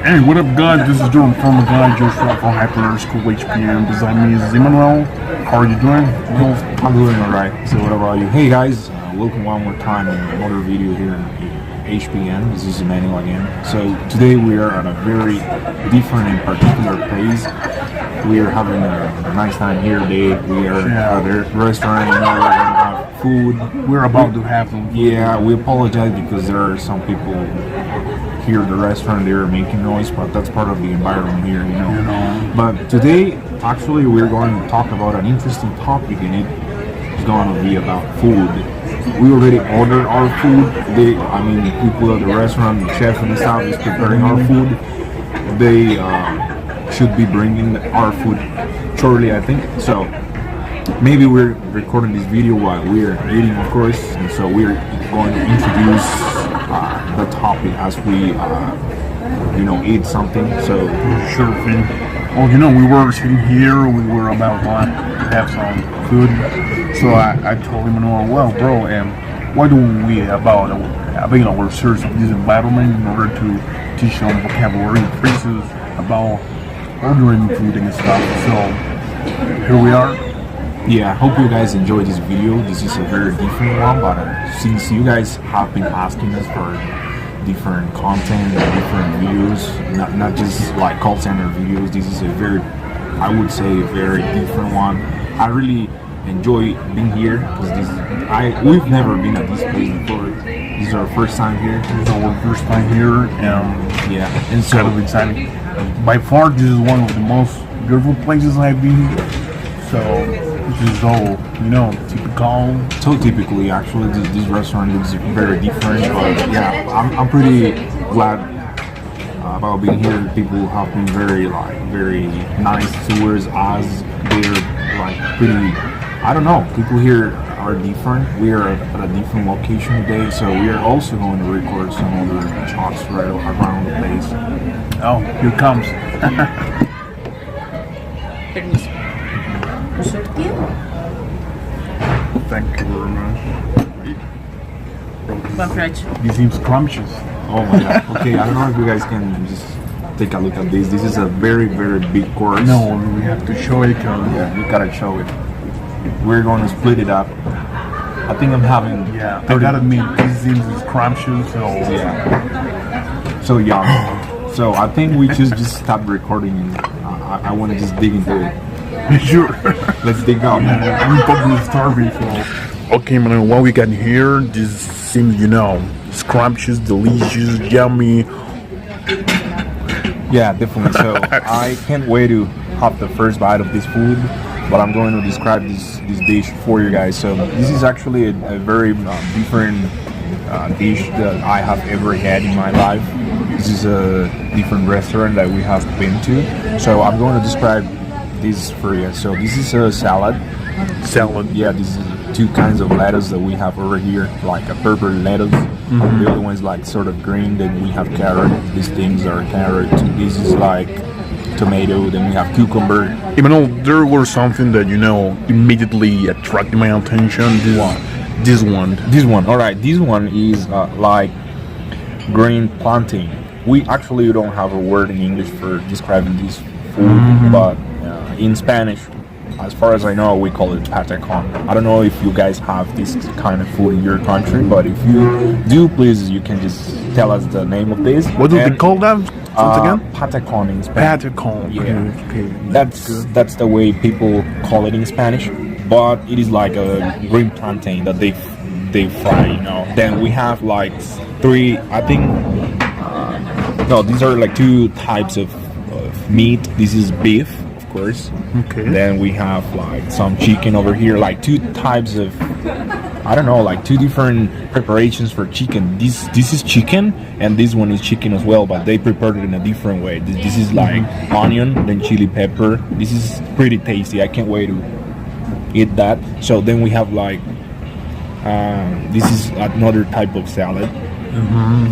Hey, what up, guys? This is Jordan from the guy just from Hipronary School HPM. Beside me is Emmanuel. How are you doing? I'm doing alright. So what about you? Hey guys, welcome one more time in another video here in HPM. This is Emmanuel again. So today we are at a very different and particular place. We are having a nice time here today. We are at a restaurant and we're going to have food. We're about to have some food. Yeah, we apologize because there are some people here at the restaurant, they're making noise, but that's part of the environment here, you know. But today, actually, we're going to talk about an interesting topic, and it's going to be about food. We already ordered our food. People at the restaurant, the chef and the staff is preparing our food. They should be bringing our food shortly, I think. So maybe we're recording this video while we're eating, of course, and so we're going to introduce the topic as we eat something. So sure thing. Well, we were sitting here, we were about to have some food, so I told him, well, bro, why don't we about our research of this environment in order to teach some vocabulary phrases about ordering food and stuff. So here we are. Yeah, I hope you guys enjoyed this video. This is a very different one, but since you guys have been asking us for different content and different videos, not just like call center videos, this is a I would say a very different one. I really enjoy being here because we've never been at this place before. This is our first time here. This is our first time here, and it's kind of exciting. By far, this is one of the most beautiful places I've been. So this is all, typical. So typically, actually, this restaurant is very different. But yeah, I'm pretty glad about being here. People have been very nice towards us. They're pretty. I don't know. People here are different. We are at a different location today, so we are also going to record some other shots right around the place. Oh, here comes. Permiso. Thank you very much. Bon appetit. This seems scrumptious. Oh my god. Okay, I don't know if you guys can just take a look at this. This is a very, very big course. No, we have to show it. Yeah, you gotta show it. We're going to split it up. I think I'm having... Yeah, I gotta admit, this seems scrumptious, so... Yeah. So yum. So I think we should just stop recording and I want to just dig into it. Sure. Let's dig out. I'm probably starving, so... Okay, man, what we got here, this seems, scrumptious, delicious, yummy. Yeah, definitely. So I can't wait to have the first bite of this food, but I'm going to describe this dish for you guys. So this is actually a very different dish that I have ever had in my life. This is a different restaurant that we have been to. So I'm going to describe this for you. So this is a salad. Yeah, this is two kinds of lettuce that we have over here, like a purple lettuce. The other one is like sort of green. Then we have carrot. These things are carrot. This is like tomato. Then we have cucumber. There was something that immediately attracted my attention. This one. All right, this one is like green plantain. We actually don't have a word in English for describing this food, but in Spanish, as far as I know, we call it patacon. I don't know if you guys have this kind of food in your country, but if you do, please, you can just tell us the name of this. What do they call that? Again? Patacon in Spanish. Patacon. Yeah. Okay. That's the way people call it in Spanish, but it is like a green plantain that they fry. Then we have like three. I think these are like two types of meat. This is beef. Course. Okay. Then we have like some chicken over here, like two types of, like two different preparations for chicken. This is chicken, and this one is chicken as well, but they prepared it in a different way. This is like onion, then chili pepper. This is pretty tasty. I can't wait to eat that. So then we have like this is another type of salad.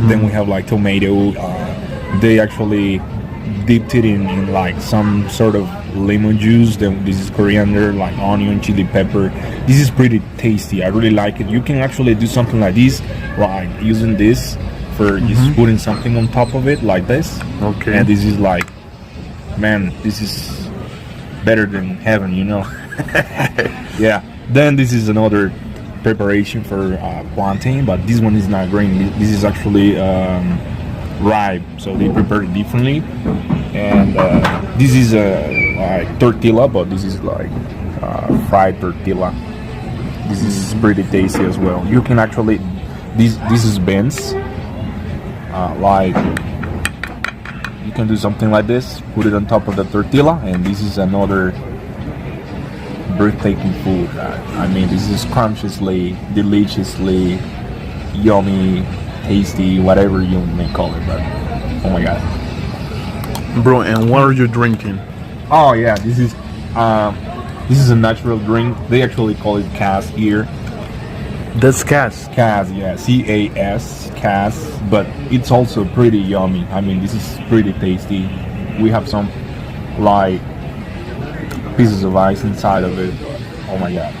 Then we have like tomato. They actually dipped it in like some sort of lemon juice. Then this is coriander, like onion, chili pepper. This is pretty tasty. I really like it. You can actually do something like this, like using this prefer just putting something on top of it like this. Okay. And this is like, man, this is better than heaven, you know. Yeah. Then this is another preparation for plantain, but this one is not green. This is actually rye, so they prepare it differently. And this is like tortilla, but this is like fried tortilla. This is pretty tasty as well. You can actually, this is beans. Like you can do something like this, put it on top of the tortilla, and this is another breathtaking food. I mean, this is scrumptiously, deliciously yummy, tasty, whatever you may call it. But oh my god, Bro, and what are you drinking? oh yeah, this is a natural drink. They actually call it cas here. That's Cas. Cas, yeah, CAS, Cas, but it's also pretty yummy. I mean, this is pretty tasty. We have some like pieces of ice inside of it. Oh my god.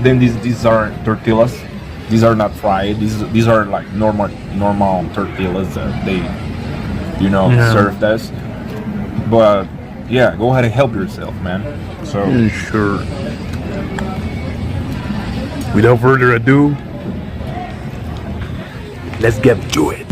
Then these are tortillas. These are not fried. These are like normal tortillas that they, you know, Yeah. served us. But yeah, go ahead and help yourself, man. So Sure. Without further ado, let's get to it.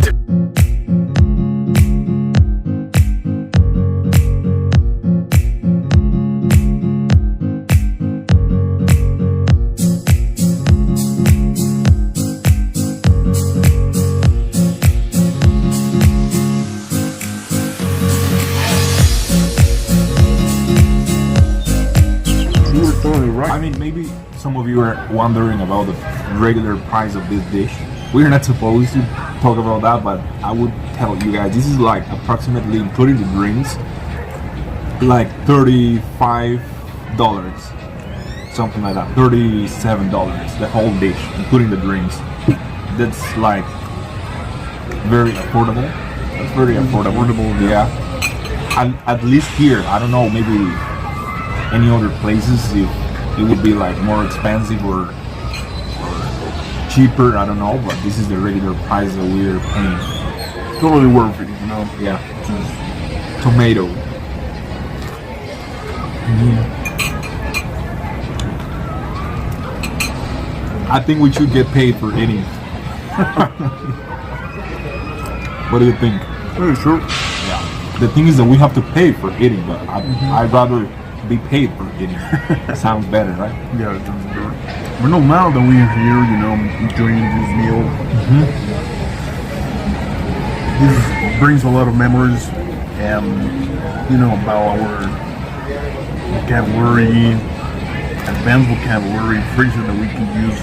You were totally right. I mean, maybe some of you are wondering about the regular price of this dish. We're not supposed to talk about that, but I would tell you guys this is like approximately, including the drinks, like $35, something like that. $37, the whole dish, including the drinks. That's like very affordable. That's very affordable. Yeah. At least here, I don't know, maybe any other places if it would be like more expensive or cheaper, I don't know, but this is the regular price that we're paying. Totally worth it, you know. Yeah. Tomato. I think we should get paid for eating. What do you think? Very sure. Yeah. The thing is that we have to pay for eating, but I'd rather be paid for eating. Sounds better, right? Yeah, it sounds good. But no, now that we're here, you know, enjoying this meal, this brings a lot of memories, and you know, about our vocabulary, advanced vocabulary, phrases that we can use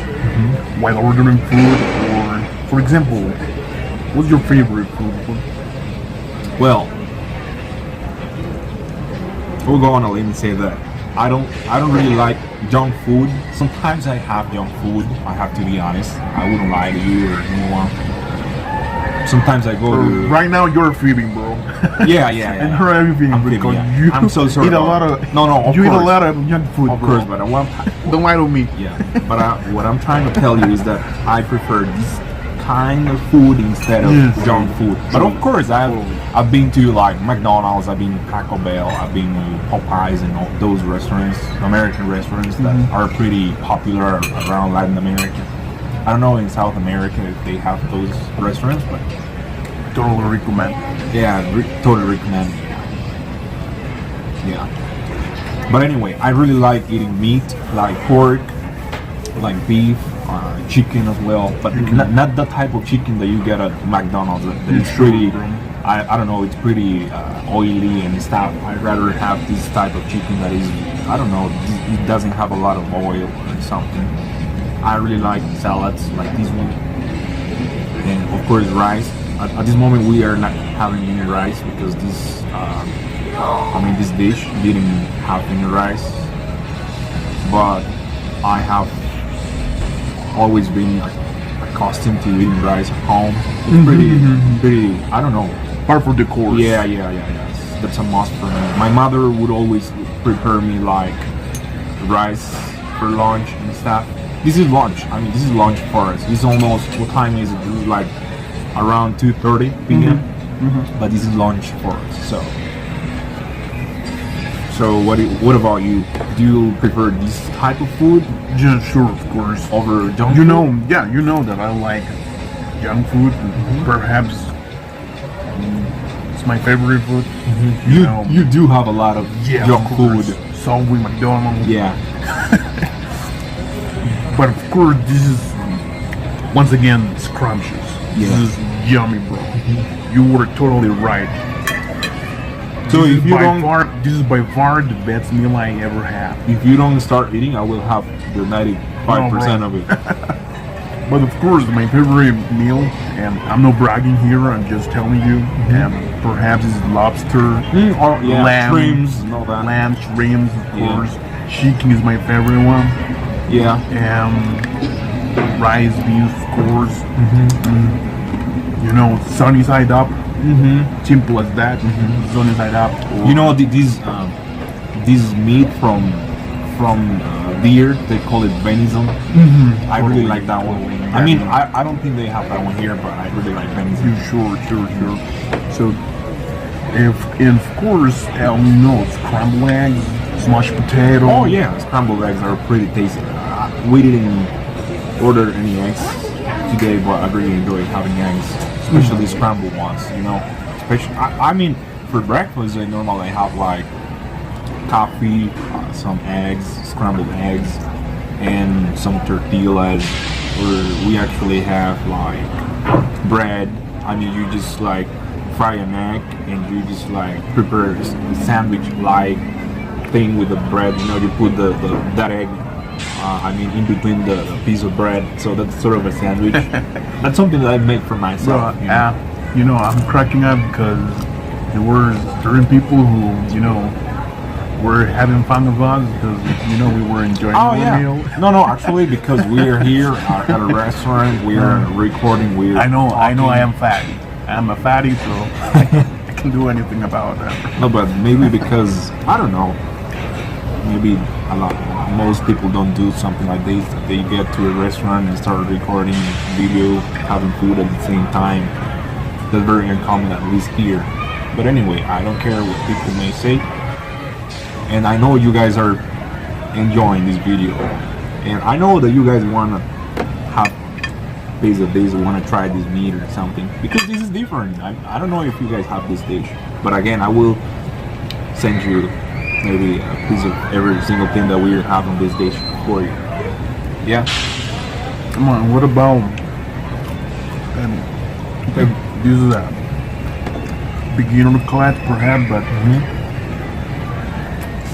while ordering food. Or, for example, what's your favorite food? Well, we'll go on and let me say that I don't really like junk food. Sometimes I have junk food, I have to be honest. I wouldn't lie to you or anyone. Sometimes I go to Right now, you're feeding, bro. yeah. And you're everything I'm feeding, because yeah. you I'm so sorry eat a about lot of that. No, of you eat a course. lot of junk food, Of bro. course, but Don't lie to me. yeah. But what I'm trying to tell you is that I prefer this kind of food instead of Yes. junk food. But of course, I've been to like McDonald's, I've been to Taco Bell, I've been to Popeyes and all those restaurants, American restaurants that are pretty popular around Latin America. I don't know in South America if they have those restaurants, but Totally recommend. yeah, totally recommend. Yeah. But anyway, I really like eating meat, like pork, like beef, chicken as well. But not the type of chicken that you get at McDonald's. That is pretty, I don't know, it's pretty oily and stuff. I'd rather have this type of chicken that is, I don't know, it doesn't have a lot of oil or something. I really like salads like this one. And of course rice. At this moment we are not having any rice because this this dish didn't have any rice, but I have always been accustomed to eating rice at home. It's pretty, I don't know. Part for the course. Yeah. That's a must for me. My mother would always prepare me like rice for lunch and stuff. This is lunch. I mean, this is lunch for us. It's almost, what time is it? This is like around 2:30 p.m. But this is lunch for us. So what about you? Do you prefer this type of food Just sure, of course. over junk You food? know, yeah, you know that I like junk food. Perhaps it's my favorite food. You know, you do have a lot of yeah, junk of course. food. Subway, McDonald's. Yeah. But of course, this is once again scrumptious. Yeah. This is yummy, bro. You were totally right. So This if is you by don't far, this is by far the best meal I ever had. if you don't start eating, I will have the 95% No, of it. But of course, my favorite meal, and I'm not bragging here, I'm just telling you, and perhaps is lobster, Oh yeah, lamb, shrimps and all that. lamb, shrimps, of Yeah. course. Chicken is my favorite one, Yeah. and rice, beef, of course. You know, sunny side up. Simple as that. Sunny side up. Or, You know this meat from deer, they call it venison. I really like that one. I mean, I don't think they have that one here, but I really like venison. sure. So, and of course, you know, scrambled eggs, smashed potato. Oh yeah, scrambled eggs are pretty tasty. We didn't order any eggs today, but I really enjoy having eggs, especially scrambled ones. You know, especially I mean, for breakfast I normally have like coffee, some eggs, scrambled eggs, and some tortillas. Or we actually have like bread. I mean, you just like fry an egg and you just like prepare a sandwich like thing with the bread. You know, you put that egg. I mean, in between the piece of bread, so that's sort of a sandwich. That's something that I make for myself. Bro, you know, I'm cracking up because there were certain people who, you know, were having fun of us because, you know, we were enjoying Oh the yeah. meal. No, actually, because we are here at a restaurant, we are recording. I know, I am fatty. I'm a fatty, so I can do anything about that. No, but maybe because I don't know. Maybe most people don't do something like this. They get to a restaurant and start recording video, having food at the same time. That's very uncommon, at least here. But anyway, I don't care what people may say. And I know you guys are enjoying this video. And I know that you guys want to have days of days want to try this meat or something. Because this is different. I don't know if you guys have this dish. But again, I will send you maybe a piece of every single thing that we have on this dish for you. Yeah. Come on, what about this is a beginner class perhaps, but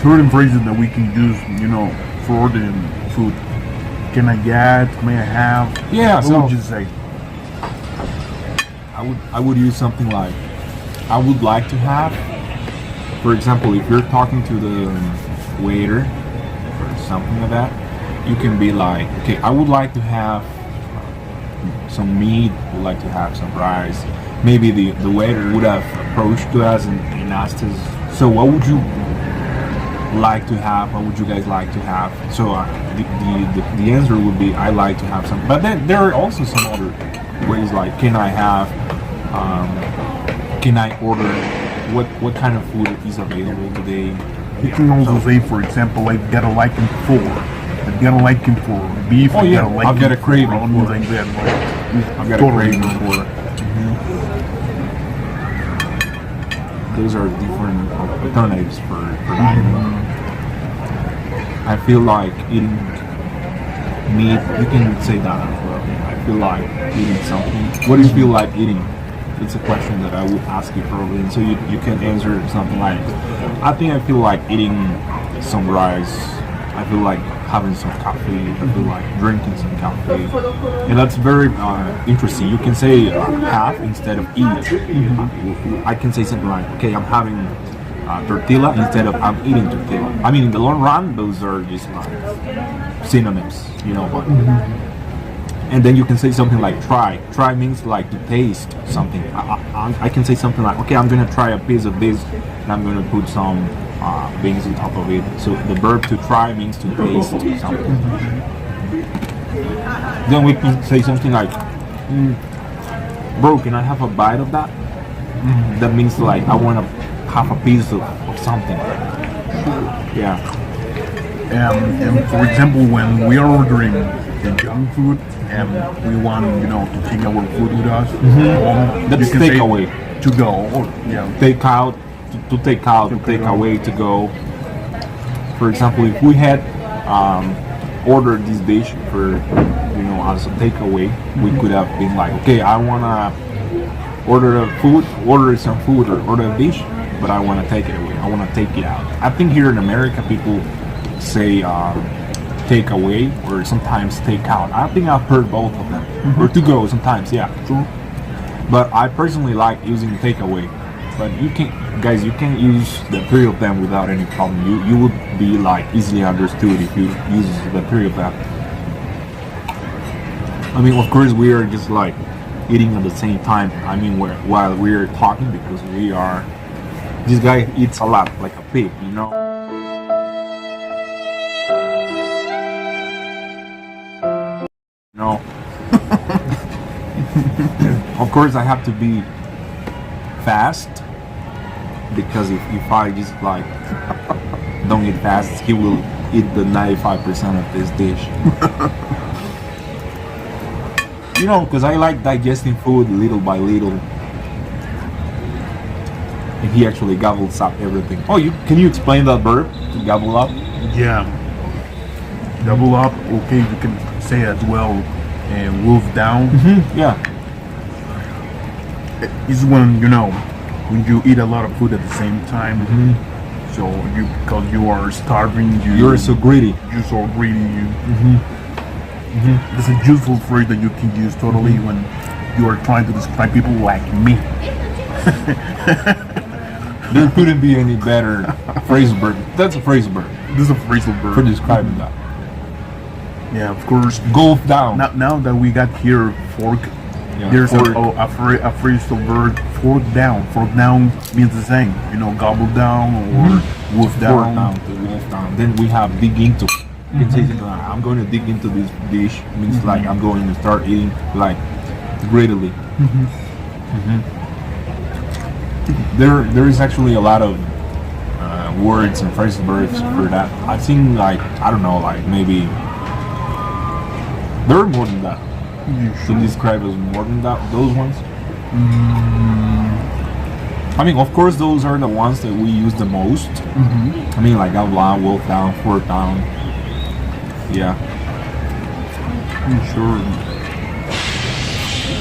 certain phrases that we can use, you know, for the food. Can I get? May I have? Yeah, What so would you say? I would use something like I would like to have. For example, if you're talking to the waiter or something like that, you can be like, okay, I would like to have some meat, would like to have some rice. Maybe the waiter would have approached to us and asked us, so what would you like to have? What would you guys like to have? So the answer would be, I like to have some. But then there are also some other ways, like, can I have, can I order, what kind of food is available today? You can also say, for example, I've got a liking for. I've got a liking for beef. Oh, yeah, I've got a liking I've got a craving for for like that. I've got a craving for it. Those are different alternatives for that. I feel like eating meat. You can say that as well. I feel like eating something. What do you feel like eating? It's a question that I would ask you probably, and so you can answer something like, I think I feel like eating some rice. I feel like having some coffee. I feel like drinking some coffee, and that's very interesting. You can say have instead of eat. I can say something like, okay, I'm having tortilla instead of I'm eating tortilla. I mean, in the long run, those are just like synonyms, you know. But and then you can say something like try. Try means like to taste something. I can say something like, okay, I'm gonna try a piece of this, and I'm gonna put some beans on top of it. So the verb to try means to taste something. then we can say something like, bro, can I have a bite of that? That means like I want to have a piece of something. Yeah. And for example, when we are ordering the junk food and we want, to take our food with us, That's you can say takeaway. to go, or Take out, to take out, to take away, to go. For example, if we had ordered this dish for, as a takeaway, we could have been like, okay, I wanna order some food or order a dish, but I wanna take it away. I wanna take it out. I think here in America, people say take away or sometimes take out. I think I've heard both of them, or to go sometimes. Yeah, true. But I personally like using takeaway. But you can't use the three of them without any problem. You would be like easily understood if you use the three of them. I mean, of course, we are just like eating at the same time. I mean, while we are talking, because this guy eats a lot, like a pig, No. Of course, I have to be fast, because if I just like don't eat fast, he will eat the 95% of this dish. Because I like digesting food little by little, and he actually gobbles up everything. Oh, can you explain that verb, to gobble up? Yeah. Double up. Okay, you can say as well. And wolf down. Yeah. It's when when you eat a lot of food at the same time. So because you are starving, you're so greedy. You're so greedy. It's a useful phrase that you can use totally when you are trying to describe people like me. There couldn't be any better phrasal verb. That's a phrasal verb. This is a phrasal verb for describing that. Yeah, of course. Gulp down. Now that we got here, fork. Yeah, there's a phrasal verb. Fork down. Fork down means the same. Gobble down or wolf down. Fork down to wolf down. Then we have dig into. I'm going to dig into this dish. Means like I'm going to start eating like greedily. There is actually a lot of words and phrasal verbs for that. I think like I don't know, like maybe there are more than that. To describe as more than that, those ones. I mean, of course, those are the ones that we use the most. I mean, like gobble down, wolf down, fork down. Yeah. Sure.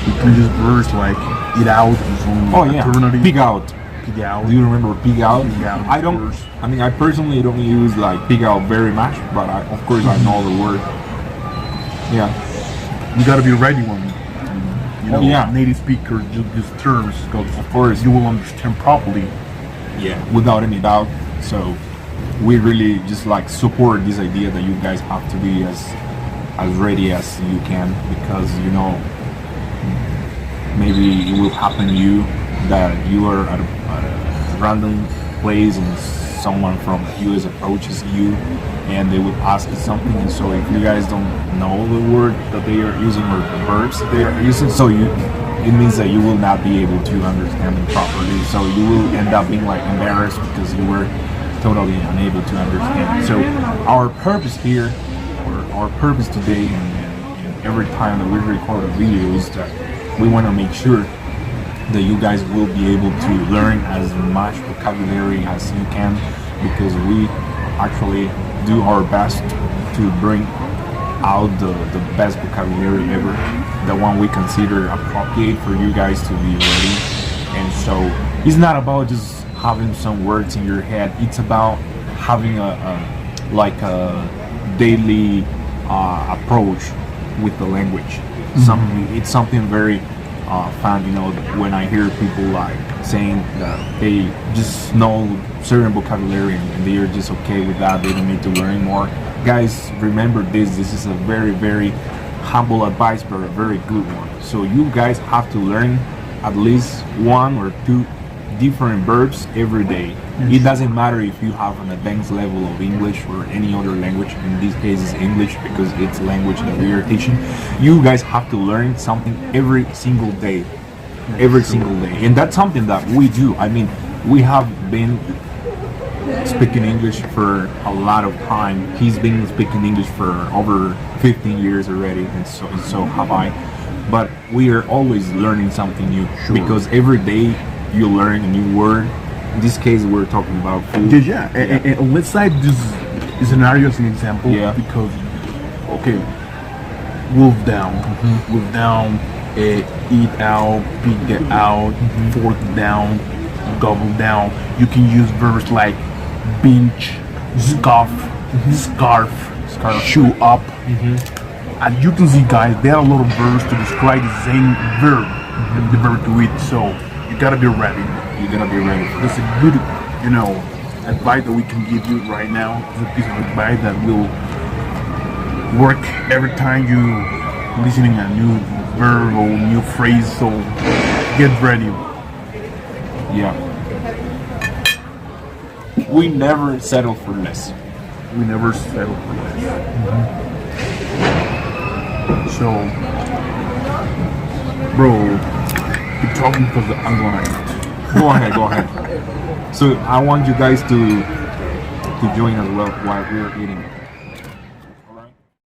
You can just verse like eat out and some eternity. Pig out. Pig out. Do you remember pig out? Pig out. I don't. I mean, I personally don't use like pig out very much, but of course I know the word. Yeah. You gotta be ready when native speakers use terms, because of course you will understand properly. Yeah, without any doubt. So we really just like support this idea that you guys have to be as ready as you can, because maybe it will happen to you that you are at a random place and someone from the US approaches you and they would ask you something, and so if you guys don't know the word that they are using or the verbs that they are using, so it means that you will not be able to understand them properly, so you will end up being like embarrassed because you were totally unable to understand. So our purpose here, or our purpose today and every time that we record a video, is that we want to make sure that you guys will be able to learn as much vocabulary as you can, because we actually do our best to bring out the best vocabulary ever, the one we consider appropriate for you guys to be ready. And so it's not about just having some words in your head, it's about having a daily approach with the language. It's something very fun, when I hear people like saying that they just know certain vocabulary and they are just okay with that, they don't need to learn more. Guys, remember this is a very, very humble advice, but a very good one. So you guys have to learn at least one or two different verbs every day. It doesn't matter if you have an advanced level of English or any other language. In this case, it's English because it's a language that we are teaching. You guys have to learn something every single day, every single day, and that's something that we do. I mean, we have been speaking English for a lot of time. He's been speaking English for over 15 years already, and so have I. But we are always learning something new because every day you learn a new word. In this case, we're talking about food. Yeah. And let's say this scenario as an example. Yeah. Because, okay, wolf down, eat out, pig out, fork down, gobble down. You can use verbs like binge, scarf, shoe up. And you can see, guys, there are a lot of verbs to describe the same verb, the verb to eat. So you gotta be ready. You gotta be ready. That's a good, advice that we can give you right now. It's a piece of advice that will work every time you listening a new verb or new phrase. So get ready. Yeah. We never settle for less. We never settle for less. So, bro, keep talking because I'm gonna eat. Go ahead. So I want you guys to join us while we're eating.